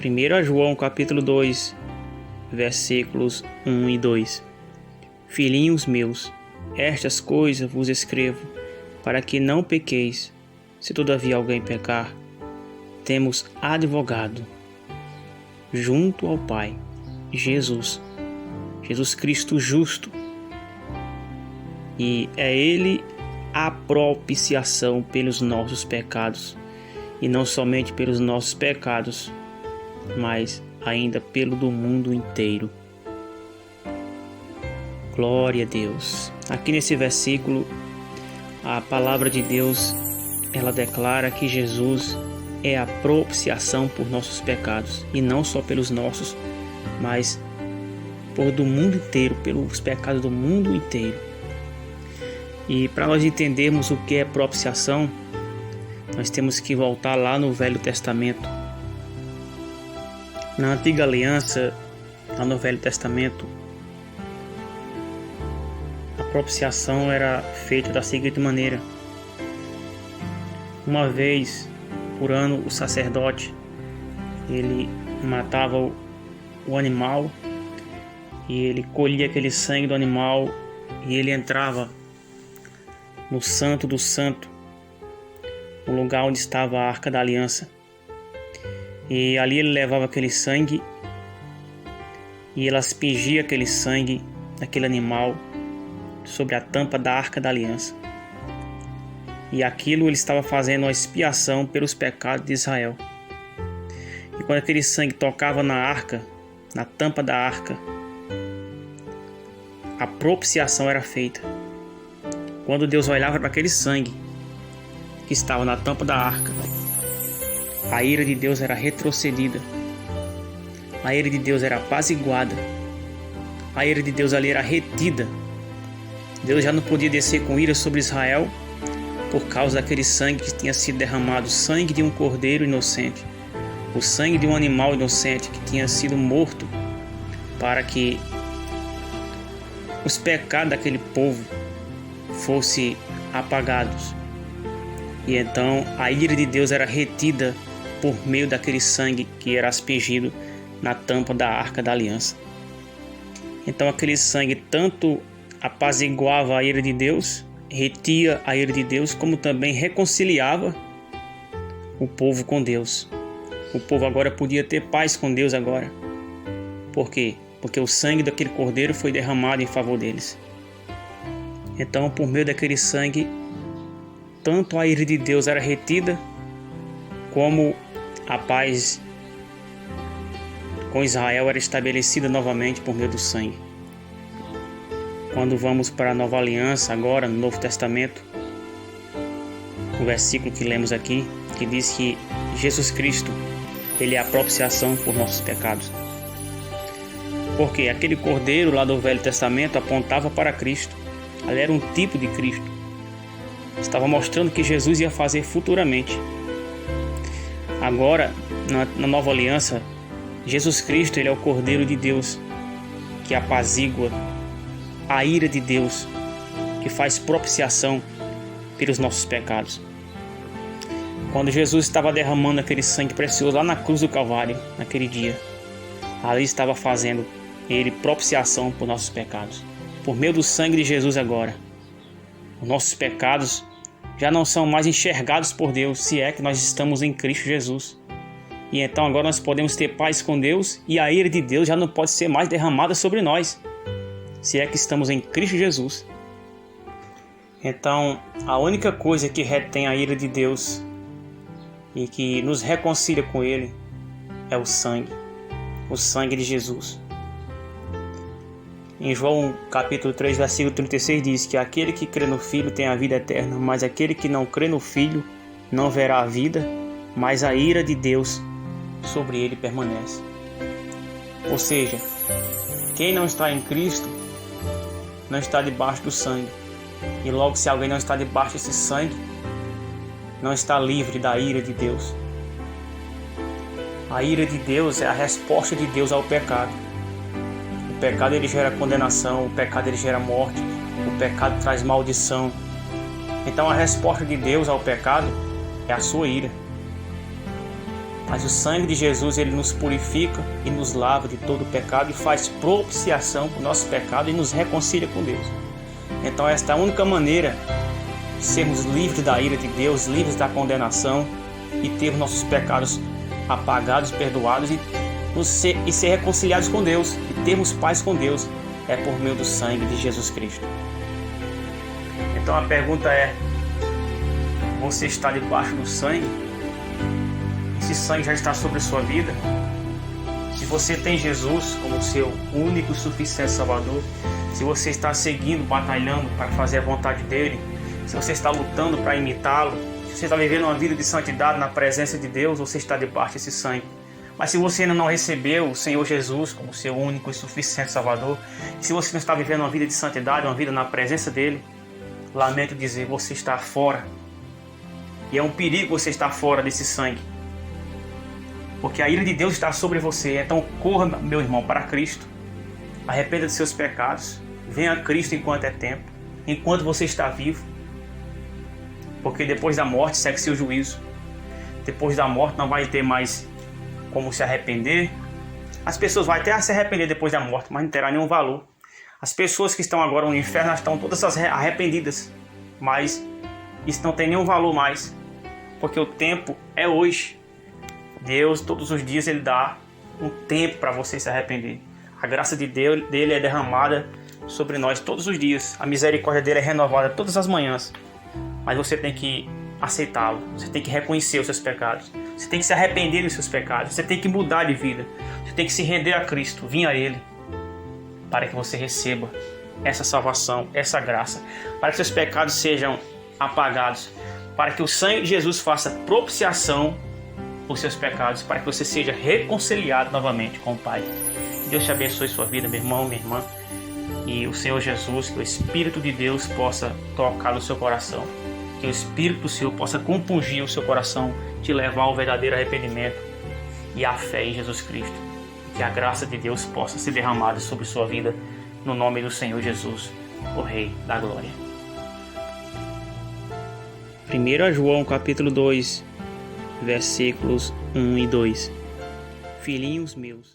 1 João capítulo 2, versículos 1 e 2. Filhinhos meus, estas coisas vos escrevo, para que não pequeis. Se todavia alguém pecar, temos advogado junto ao Pai, Jesus Cristo justo. E é Ele a propiciação pelos nossos pecados, e não somente pelos nossos pecados, mas ainda pelo do mundo inteiro. Glória a Deus. Aqui nesse versículo, a palavra de Deus, ela declara que Jesus é a propiciação por nossos pecados, e não só pelos nossos, mas por do mundo inteiro, pelos pecados do mundo inteiro. E para nós entendermos o que é propiciação, nós temos que voltar lá no Velho Testamento. Na Antiga Aliança, lá no Velho Testamento, a propiciação era feita da seguinte maneira: uma vez por ano, o sacerdote, ele matava o animal, e ele colhia aquele sangue do animal, e ele entrava no Santo do Santo, o lugar onde estava a Arca da Aliança, e ali ele levava aquele sangue, e ele aspergia aquele sangue daquele animal sobre a tampa da Arca da Aliança, e aquilo ele estava fazendo uma expiação pelos pecados de Israel. E quando aquele sangue tocava na arca, na tampa da arca, a propiciação era feita. Quando Deus olhava para aquele sangue que estava na tampa da arca, a ira de Deus era retrocedida, a ira de Deus era apaziguada, a ira de Deus ali era retida. Deus já não podia descer com ira sobre Israel por causa daquele sangue que tinha sido derramado, o sangue de um cordeiro inocente, o sangue de um animal inocente que tinha sido morto para que os pecados daquele povo fossem apagados. E então a ira de Deus era retida por meio daquele sangue que era aspergido na tampa da Arca da Aliança. Então aquele sangue tanto apaziguava a ira de Deus, retia a ira de Deus, como também reconciliava o povo com Deus. O povo agora podia ter paz com Deus agora. Por quê? Porque o sangue daquele cordeiro foi derramado em favor deles. Então, por meio daquele sangue, tanto a ira de Deus era retida, como a paz com Israel era estabelecida novamente por meio do sangue. Quando vamos para a Nova Aliança, agora no Novo Testamento, o versículo que lemos aqui, que diz que Jesus Cristo, Ele é a propiciação por nossos pecados. Porque aquele cordeiro lá do Velho Testamento apontava para Cristo. Ele era um tipo de Cristo. Estava mostrando que Jesus ia fazer futuramente. Agora, na Nova Aliança, Jesus Cristo, Ele é o Cordeiro de Deus, que apazigua a ira de Deus, que faz propiciação pelos nossos pecados. Quando Jesus estava derramando aquele sangue precioso lá na cruz do Calvário, naquele dia, ali estava fazendo Ele propiciação por nossos pecados. Por meio do sangue de Jesus agora, os nossos pecados já não são mais enxergados por Deus, se é que nós estamos em Cristo Jesus. E então agora nós podemos ter paz com Deus, e a ira de Deus já não pode ser mais derramada sobre nós, se é que estamos em Cristo Jesus. Então, a única coisa que retém a ira de Deus e que nos reconcilia com Ele é o sangue de Jesus. Em João capítulo 3, versículo 36 diz que aquele que crê no Filho tem a vida eterna, mas aquele que não crê no Filho não verá a vida, mas a ira de Deus sobre ele permanece. Ou seja, quem não está em Cristo não está debaixo do sangue. E logo, se alguém não está debaixo desse sangue, não está livre da ira de Deus. A ira de Deus é a resposta de Deus ao pecado. O pecado ele gera condenação, o pecado ele gera morte, o pecado traz maldição. Então a resposta de Deus ao pecado é a sua ira. Mas o sangue de Jesus, ele nos purifica e nos lava de todo o pecado e faz propiciação para o nosso pecado e nos reconcilia com Deus. Então esta é a única maneira de sermos livres da ira de Deus, livres da condenação e ter nossos pecados apagados, perdoados e ser reconciliados com Deus e termos paz com Deus, é por meio do sangue de Jesus Cristo. Então a pergunta é: você está debaixo do sangue? Esse sangue já está sobre a sua vida? Se você tem Jesus como seu único e suficiente Salvador, se você está seguindo, batalhando para fazer a vontade dele, se você está lutando para imitá-lo, se você está vivendo uma vida de santidade na presença de Deus, você está debaixo desse sangue. Mas se você ainda não recebeu o Senhor Jesus como seu único e suficiente Salvador, se você não está vivendo uma vida de santidade, uma vida na presença dele, lamento dizer, você está fora. E é um perigo você estar fora desse sangue, porque a ira de Deus está sobre você. Então corra, meu irmão, para Cristo, arrependa de seus pecados, venha a Cristo enquanto é tempo, enquanto você está vivo, porque depois da morte segue-se o juízo. Depois da morte não vai ter mais como se arrepender. As pessoas vão até se arrepender depois da morte, mas não terá nenhum valor. As pessoas que estão agora no inferno estão todas arrependidas, mas isso não tem nenhum valor mais, porque o tempo é hoje. Deus todos os dias ele dá um tempo para você se arrepender. A graça de Deus, dele é derramada sobre nós todos os dias. A misericórdia dele é renovada todas as manhãs. Mas você tem que aceitá-lo. Você tem que reconhecer os seus pecados. Você tem que se arrepender dos seus pecados. Você tem que mudar de vida. Você tem que se render a Cristo, vir a Ele, para que você receba essa salvação, essa graça, para que seus pecados sejam apagados, para que o sangue de Jesus faça propiciação por seus pecados, para que você seja reconciliado novamente com o Pai. Deus te abençoe sua vida, meu irmão, minha irmã, e o Senhor Jesus, que o Espírito de Deus possa tocar no seu coração, que o Espírito do Senhor possa compungir o seu coração, te levar ao verdadeiro arrependimento e à fé em Jesus Cristo, que a graça de Deus possa ser derramada sobre sua vida, no nome do Senhor Jesus, o Rei da Glória. 1 João capítulo 2, versículos 1 e 2. Filhinhos meus,